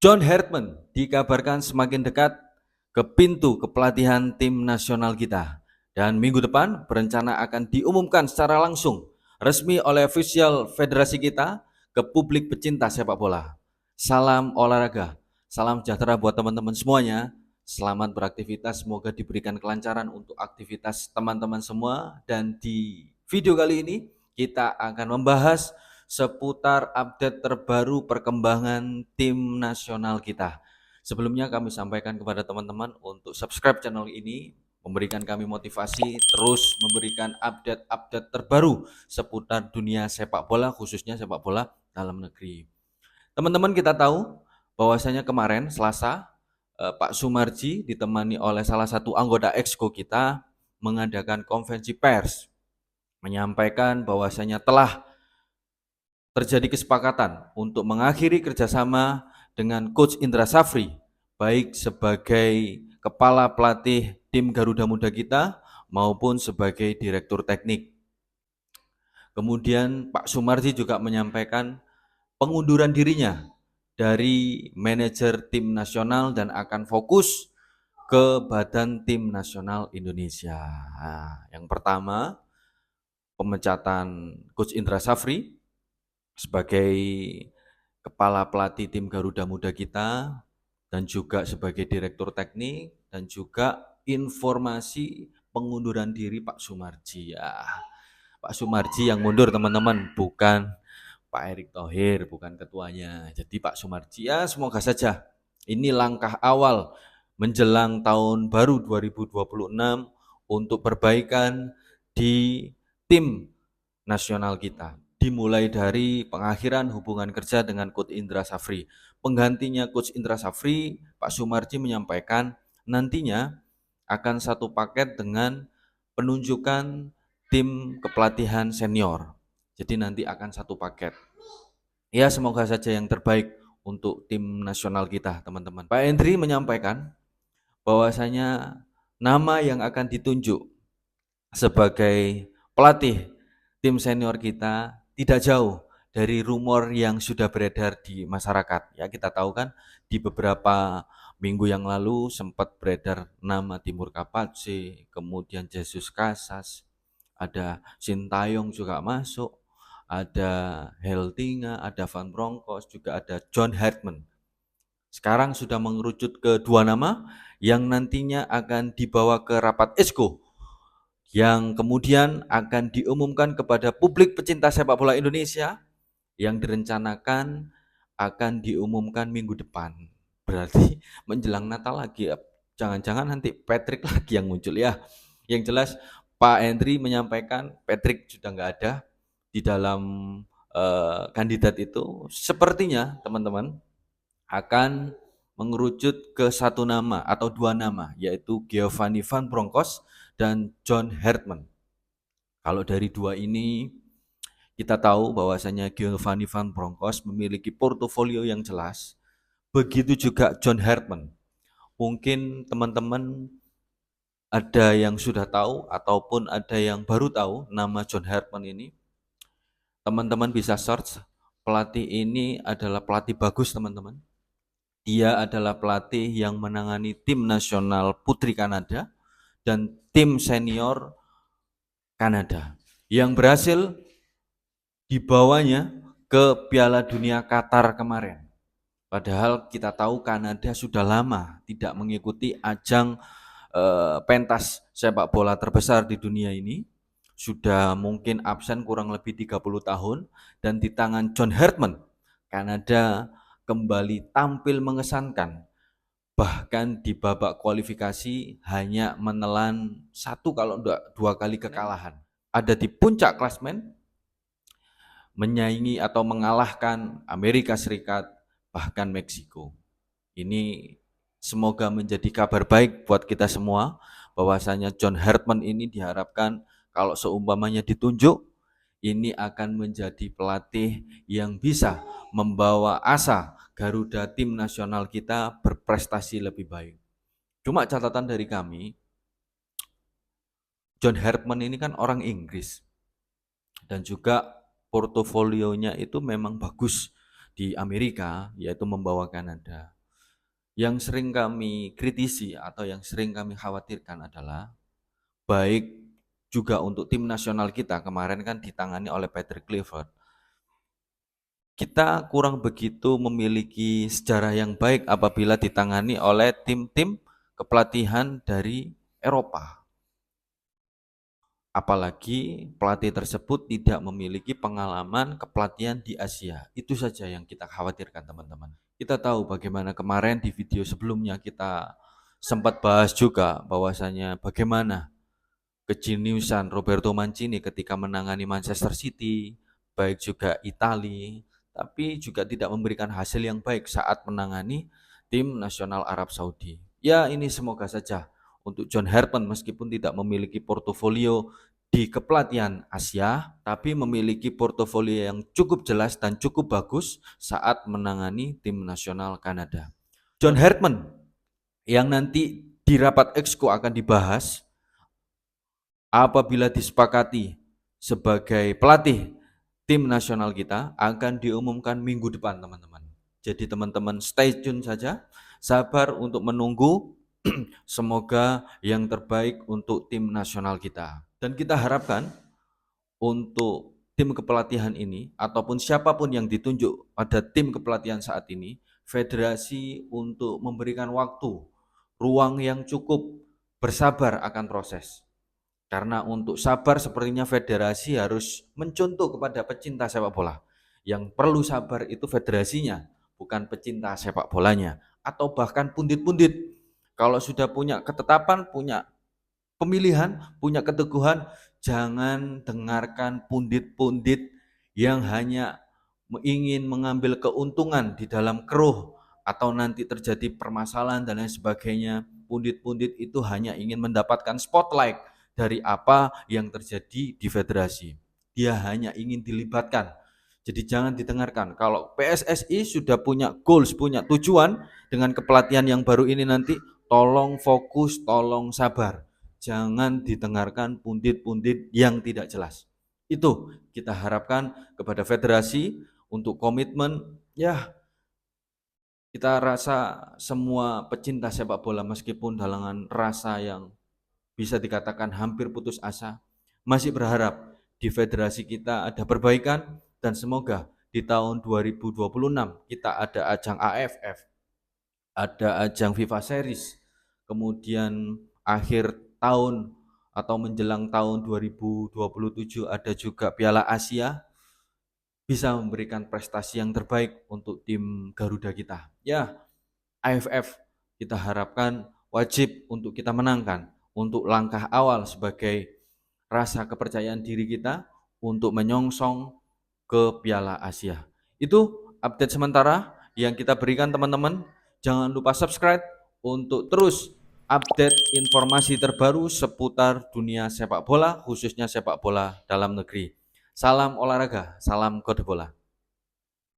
John Hartman dikabarkan semakin dekat ke pintu kepelatihan tim nasional kita. Dan minggu depan berencana akan diumumkan secara langsung resmi oleh official federasi kita ke publik pecinta sepak bola. Salam olahraga, salam sejahtera buat teman-teman semuanya. Selamat beraktivitas, semoga diberikan kelancaran untuk aktivitas teman-teman semua. Dan di video kali ini kita akan membahas seputar update terbaru perkembangan tim nasional kita. Sebelumnya kami sampaikan kepada teman-teman untuk subscribe channel ini, memberikan kami motivasi terus memberikan update-update terbaru seputar dunia sepak bola, khususnya sepak bola dalam negeri. Teman-teman, kita tahu bahwasanya kemarin Selasa Pak Sumarji ditemani oleh salah satu anggota Exco kita mengadakan konferensi pers menyampaikan bahwasanya telah terjadi kesepakatan untuk mengakhiri kerjasama dengan Coach Indra Safri, baik sebagai kepala pelatih tim Garuda Muda kita maupun sebagai direktur teknik. Kemudian Pak Sumarji juga menyampaikan pengunduran dirinya dari manajer tim nasional dan akan fokus ke badan tim nasional Indonesia. Nah, yang pertama, pemecatan Coach Indra Safri sebagai kepala pelatih tim Garuda Muda kita dan juga sebagai direktur teknik dan juga informasi pengunduran diri Pak Sumarji. Ya, Pak Sumarji yang mundur teman-teman, bukan Pak Erick Thohir, bukan ketuanya. Jadi Pak Sumarji, ya semoga saja ini langkah awal menjelang tahun baru 2026 untuk perbaikan di tim nasional kita. Dimulai dari pengakhiran hubungan kerja dengan Coach Indra Safri. Penggantinya Coach Indra Safri, Pak Sumarji menyampaikan nantinya akan satu paket dengan penunjukan tim kepelatihan senior. Jadi nanti akan satu paket. Ya, semoga saja yang terbaik untuk tim nasional kita, teman-teman. Pak Hendri menyampaikan bahwasanya nama yang akan ditunjuk sebagai pelatih tim senior kita tidak jauh dari rumor yang sudah beredar di masyarakat. Ya, kita tahu kan di beberapa minggu yang lalu sempat beredar nama Timur Kapace, kemudian Jesus Casas, ada Sintayong juga masuk, ada Heltinga, ada Van Bronckhorst, juga ada John Hartman. Sekarang sudah mengerucut ke dua nama yang nantinya akan dibawa ke rapat Exco yang kemudian akan diumumkan kepada publik pecinta sepak bola Indonesia yang direncanakan akan diumumkan minggu depan. Berarti menjelang Natal lagi ya. Jangan-jangan nanti Patrick lagi yang muncul ya. Yang jelas Pak Hendri menyampaikan Patrick sudah nggak ada di dalam kandidat itu. Sepertinya teman-teman akan mengerucut ke satu nama atau dua nama, yaitu Giovanni Van Bronckhorst dan John Hartman. Kalau dari dua ini kita tahu bahwasanya Giovanni Van Bronckhorst memiliki portofolio yang jelas, begitu juga John Hartman. Mungkin teman-teman ada yang sudah tahu ataupun ada yang baru tahu nama John Hartman ini. Teman-teman bisa search, pelatih ini adalah pelatih bagus teman-teman. Dia adalah pelatih yang menangani tim nasional putri Kanada dan tim senior Kanada yang berhasil dibawanya ke Piala Dunia Qatar kemarin. Padahal kita tahu Kanada sudah lama tidak mengikuti ajang pentas sepak bola terbesar di dunia ini. Sudah mungkin absen kurang lebih 30 tahun dan di tangan John Hartman, Kanada kembali tampil mengesankan. Bahkan di babak kualifikasi hanya menelan satu kalau enggak dua kali kekalahan. Ada di puncak klasmen, menyaingi atau mengalahkan Amerika Serikat, bahkan Meksiko. Ini semoga menjadi kabar baik buat kita semua, bahwasanya John Hartman ini diharapkan kalau seumpamanya ditunjuk, ini akan menjadi pelatih yang bisa membawa asa Garuda tim nasional kita berprestasi lebih baik. Cuma catatan dari kami, John Hartman ini kan orang Inggris dan juga portofolionya itu memang bagus di Amerika, yaitu membawa Kanada. Yang sering kami kritisi atau yang sering kami khawatirkan adalah baik juga untuk tim nasional kita kemarin kan ditangani oleh Patrick Clifford. Kita kurang begitu memiliki sejarah yang baik apabila ditangani oleh tim-tim kepelatihan dari Eropa. Apalagi pelatih tersebut tidak memiliki pengalaman kepelatihan di Asia. Itu saja yang kita khawatirkan, teman-teman. Kita tahu bagaimana kemarin di video sebelumnya kita sempat bahas juga bahwasanya bagaimana kejeniusan Roberto Mancini ketika menangani Manchester City, baik juga Italia, tapi juga tidak memberikan hasil yang baik saat menangani tim nasional Arab Saudi. Ya, ini semoga saja untuk John Hartman meskipun tidak memiliki portofolio di kepelatihan Asia, tapi memiliki portofolio yang cukup jelas dan cukup bagus saat menangani tim nasional Kanada. John Hartman yang nanti di rapat Exco akan dibahas apabila disepakati sebagai pelatih tim nasional kita akan diumumkan minggu depan, teman-teman. Jadi teman-teman stay tune saja, sabar untuk menunggu. Semoga yang terbaik untuk tim nasional kita. Dan kita harapkan untuk tim kepelatihan ini ataupun siapapun yang ditunjuk pada tim kepelatihan saat ini, federasi untuk memberikan waktu, ruang yang cukup bersabar akan proses. Karena untuk sabar sepertinya federasi harus mencontoh kepada pecinta sepak bola. Yang perlu sabar itu federasinya, bukan pecinta sepak bolanya. Atau bahkan pundit-pundit. Kalau sudah punya ketetapan, punya pemilihan, punya keteguhan, jangan dengarkan pundit-pundit yang hanya ingin mengambil keuntungan di dalam keruh atau nanti terjadi permasalahan dan lain sebagainya. Pundit-pundit itu hanya ingin mendapatkan spotlight dari apa yang terjadi di federasi. Dia hanya ingin dilibatkan. Jadi jangan didengarkan. Kalau PSSI sudah punya goals, punya tujuan dengan kepelatihan yang baru ini nanti, tolong fokus, tolong sabar. Jangan didengarkan pundit-pundit yang tidak jelas. Itu kita harapkan kepada federasi untuk komitmen. Ya, kita rasa semua pecinta sepak bola meskipun dalam rasa yang bisa dikatakan hampir putus asa, masih berharap di federasi kita ada perbaikan dan semoga di tahun 2026 kita ada ajang AFF, ada ajang FIFA Series, kemudian akhir tahun atau menjelang tahun 2027 ada juga Piala Asia, bisa memberikan prestasi yang terbaik untuk tim Garuda kita. Ya, AFF kita harapkan wajib untuk kita menangkan, untuk langkah awal sebagai rasa kepercayaan diri kita untuk menyongsong ke Piala Asia. Itu update sementara yang kita berikan, teman-teman. Jangan lupa subscribe untuk terus update informasi terbaru seputar dunia sepak bola, khususnya sepak bola dalam negeri. Salam olahraga, salam kode bola.